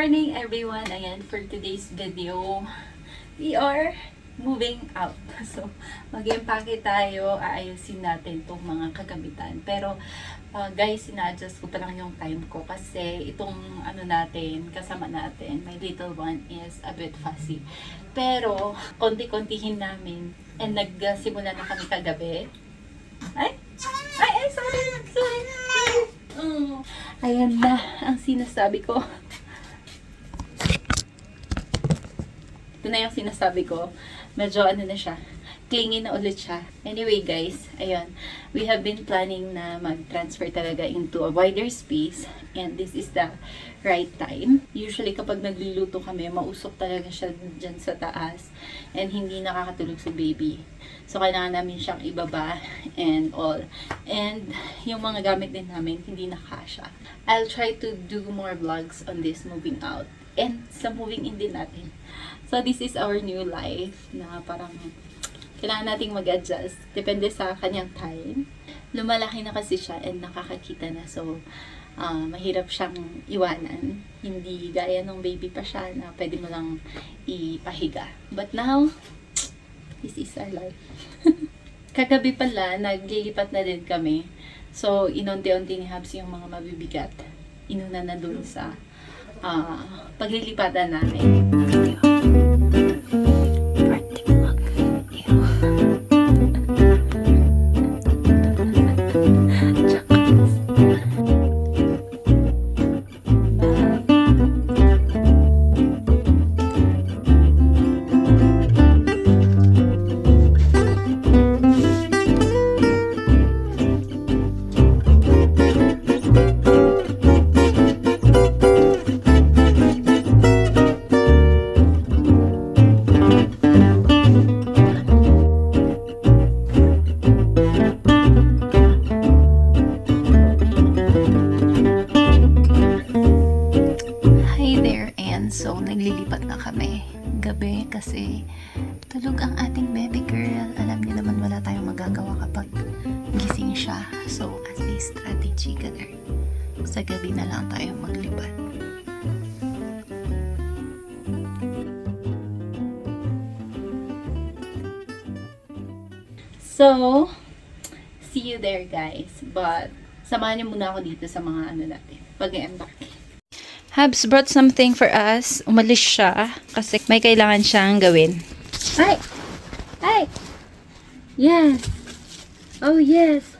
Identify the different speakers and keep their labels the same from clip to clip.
Speaker 1: morning everyone! Ayan, for today's video, we are moving out. So, mag-empake tayo, aayusin natin itong mga kagamitan. Pero, guys, ina-adjust ko pa lang yung time ko kasi itong kasama natin, my little one is a bit fussy. Pero, konti-kontihin namin and nagsimula na kami kagabi. Sorry. Ayan na ang sinasabi ko. Ito na yung sinasabi ko. Medyo na siya. Clingy na ulit siya. Anyway guys, ayun. We have been planning na mag-transfer talaga into a wider space. And this is the right time. Usually kapag nagluluto kami, mausok talaga siya dyan sa taas. And hindi nakakatulog si baby. So kailangan namin siyang ibaba and all. And yung mga gamit din namin, hindi nakasya. I'll try to do more vlogs on this moving out. And sa moving in din natin. So, this is our new life na parang kailangan nating mag-adjust. Depende sa kanyang time. Lumalaki na kasi siya and nakakakita na. So, mahirap siyang iwanan. Hindi gaya nung baby pa siya na pwede mo lang ipahiga. But now, this is our life. Kagabi pala, naglilipat na din kami. So, inunti-unti ni Habs yung mga mabibigat. Inuna na dun sa paglilipatan namin. So, naglilipat na kami gabi kasi tulog ang ating baby girl. Alam niyo naman wala tayong magagawa kapag gising siya. So, as a strategy, ganun. Sa gabi na lang tayo maglipat. So, see you there guys. But, samahan niyo muna ako dito sa mga natin. Pag-embark. Habs brought something for us. Umalis siya kasi may kailangan siyang gawin. Hi! Hi! Yes! Oh, yes!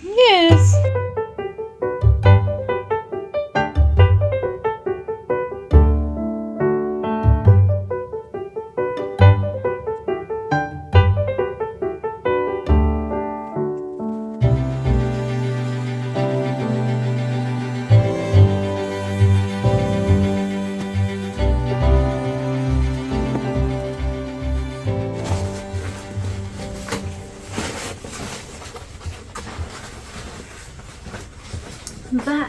Speaker 1: Yes! Ba?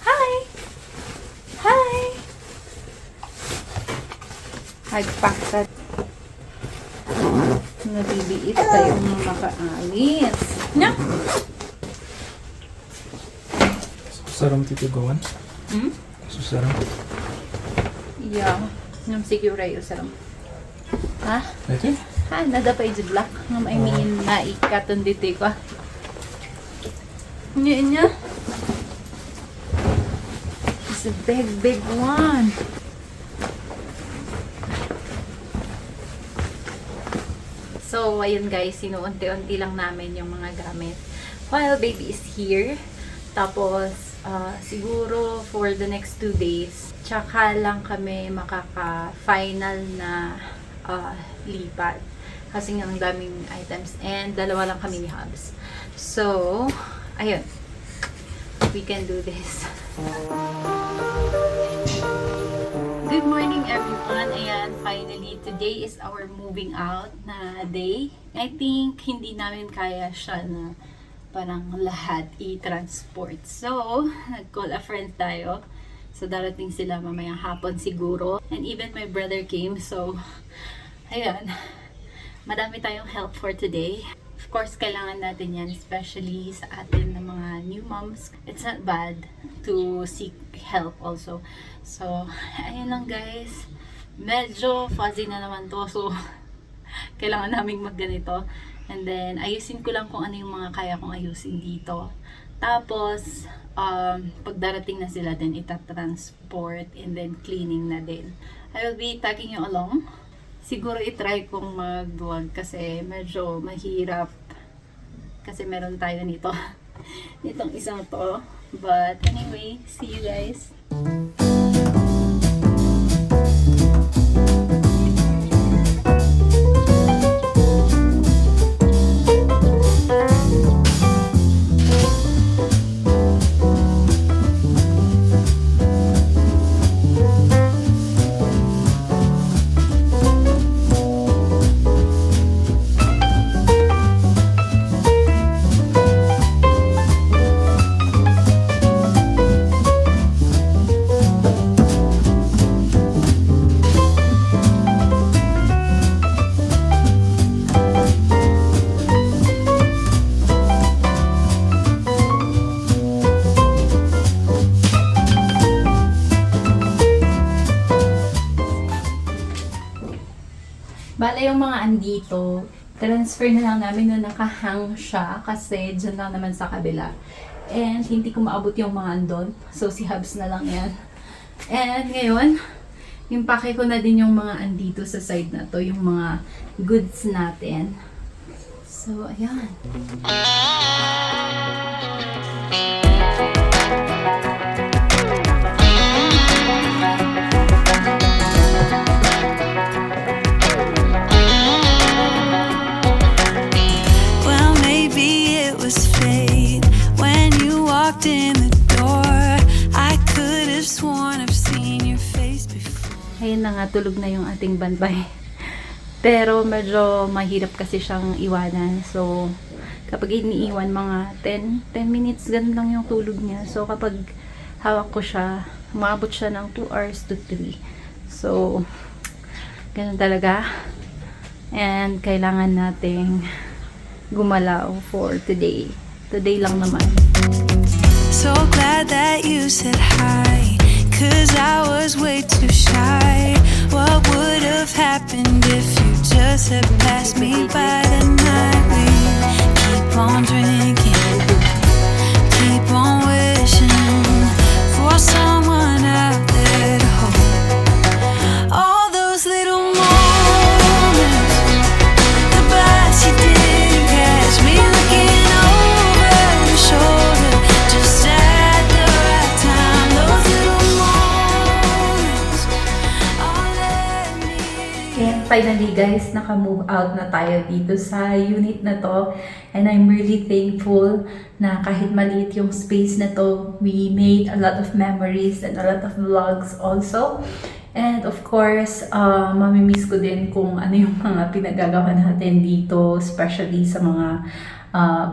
Speaker 1: Hi! Hi! Nagpakat. Nabibiit pa yung makaalis. Nya?
Speaker 2: Sarang titugawan? Sarang?
Speaker 1: Yeah. Ngam siguro yung sarang. Ha?
Speaker 2: Ito?
Speaker 1: Ha? Nada pa yung black. Ngam I mean, naikaton dito ko. Niya. It's a big one. So, ayun guys, sinuunti-unti lang namin yung mga gamit. While baby is here. Tapos, siguro for the next 2 days, tsaka lang kami makaka-final na lipat. Kasi nga ang daming items. And dalawa lang kami ni Hubs. So, ayun. We can do this. Good morning everyone. Ayan, finally, today is our moving out na day. I think hindi namin kaya siya na parang lahat i-transport. So, nag-call a friend tayo. So, darating sila mamayang hapon siguro. And even my brother came. So, ayun. Madami tayong help for today. Of course, kailangan natin yan, especially sa atin na mga new moms. It's not bad to seek help also. So, ayun lang guys. Medyo fuzzy na naman to. So, kailangan naming magganito. And then, ayusin ko lang kung ano yung mga kaya kong ayusin dito. Tapos, pag darating na sila din, itatransport and then cleaning na din. I will be tagging you along. Siguro itry kong mag-vlog kasi medyo mahirap. Kasi meron tayo nito. Nitong isang to. But anyway, see you guys. Bale, yung mga andito, transfer na lang namin nung nakahang siya kasi dyan lang naman sa kabila. And hindi ko maabot yung mga andon. So, si Hubs na lang yan. And ngayon, yung pake ko na din yung mga andito sa side na to, yung mga goods natin. So, ayan. Ayun na nga, tulog na yung ating banbay. Pero medyo mahirap kasi siyang iwanan. So, kapag iniiwan mga 10 minutes, ganun lang yung tulog niya. So, kapag hawak ko siya, umabot siya ng 2 hours to 3. So, ganun talaga. And, kailangan nating gumalaw for today. Today lang naman.
Speaker 3: So glad that you said hi, 'cause I was way too shy. What would have happened if you just had passed me by the night? We keep on drinking, keep on wishing for someone out there to hold. All those little moments, the bites you didn't catch me looking over your shoulder, just at the right time. Those little moments all let me.
Speaker 1: And finally guys, naka-move out na tayo dito sa unit na to. And I'm really thankful na kahit maliit yung space na to, we made a lot of memories and a lot of vlogs also. And of course, mamimiss ko din kung ano yung mga pinagagawa natin dito, especially sa mga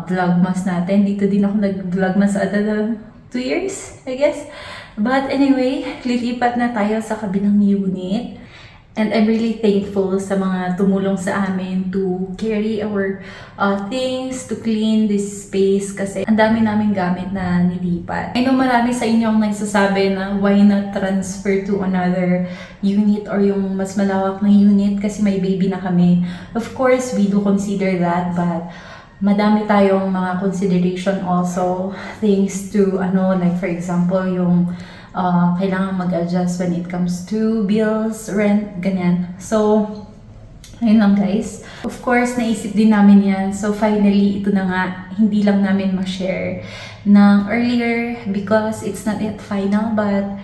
Speaker 1: vlogmas natin. Dito din ako nag-vlogmas at 2 years, I guess. But anyway, lilipat na tayo sa kabilang unit. And I'm really thankful sa mga tumulong sa amin to carry our things, to clean this space kasi ang dami namin gamit na nilipat. I know marami sa inyo ang nagsasabi na why not transfer to another unit or yung mas malawak na unit kasi may baby na kami. Of course, we do consider that, but madami tayong mga consideration also thanks to like for example yung kailangan mag-adjust when it comes to bills, rent, ganyan. So, ayun lang guys. Of course, naisip din namin yan. So, finally, ito na nga, hindi lang namin ma-share ng earlier because it's not yet final, but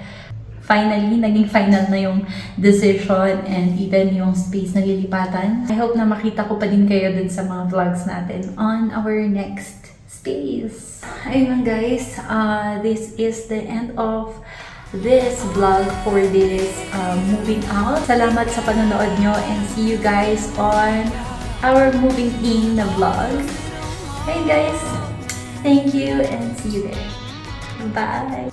Speaker 1: finally, naging final na yung decision and even yung space na lilipatan. I hope na makita ko pa din kayo dun sa mga vlogs natin on our next space. Ayun lang guys, this is the end of this vlog for this moving out. Salamat sa panonood nyo and see you guys on our moving in na vlog. Hey guys, Thank you and see you there. Bye!